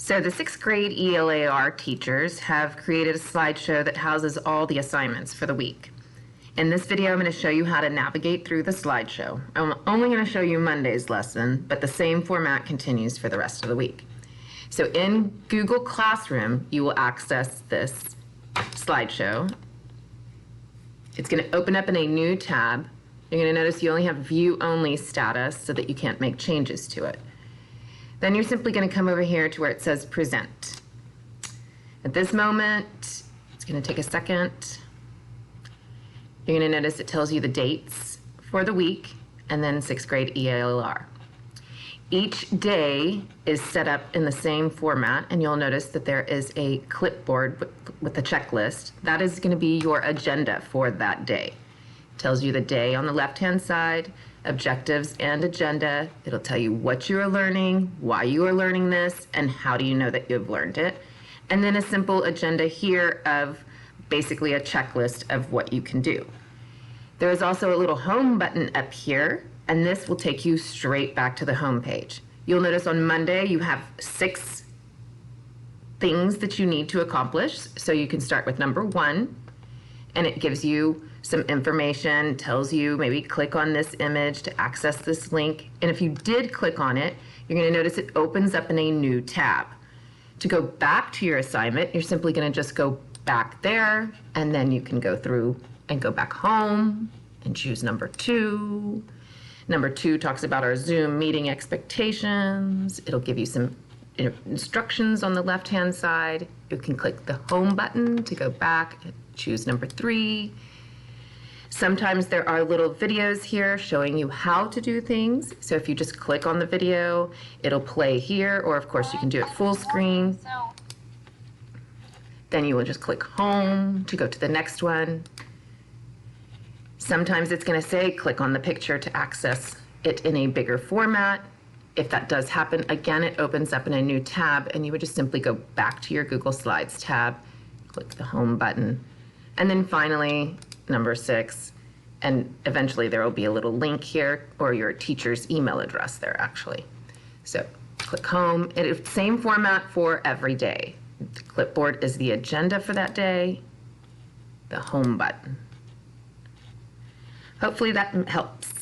So the sixth grade ELAR teachers have created a slideshow that houses all the assignments for the week. In this video, I'm going to show you how to navigate through the slideshow. I'm only going to show you Monday's lesson, but the same format continues for the rest of the week. So in Google Classroom, you will access this slideshow. It's going to open up in a new tab. You're going to notice you only have view only status so that you can't make changes to it. Then you're simply going to come over here to where it says present. At this moment, it's going to take a second. You're going to notice it tells you the dates for the week and then sixth grade ELAR. Each day is set up in the same format, and you'll notice that there is a clipboard with a checklist. That is going to be your agenda for that day. It tells you the day on the left-hand side, objectives and agenda. It'll tell you what you are learning, why you are learning this, and how do you know that you've learned it. And then a simple agenda here of basically a checklist of what you can do. There is also a little home button up here, and this will take you straight back to the home page. You'll notice on Monday you have 6 things that you need to accomplish. So you can start with number 1, and it gives you some information, tells you maybe click on this image to access this link. And if you did click on it, you're going to notice it opens up in a new tab. To go back to your assignment, you're simply going to just go back there, and then you can go through and go back home and choose number 2. Number 2 talks about our Zoom meeting expectations. It'll give you some instructions on the left-hand side. You can click the home button to go back and choose number 3. Sometimes there are little videos here showing you how to do things. So if you just click on the video, it'll play here, or of course you can do it full screen. Then you will just click home to go to the next one. Sometimes it's going to say click on the picture to access it in a bigger format. If that does happen, again, it opens up in a new tab, and you would just simply go back to your Google Slides tab, click the home button, and then finally, number 6, and eventually there will be a little link here, or your teacher's email address there, actually. So click home. It's same format for every day. The clipboard is the agenda for that day, the home button. Hopefully that helps.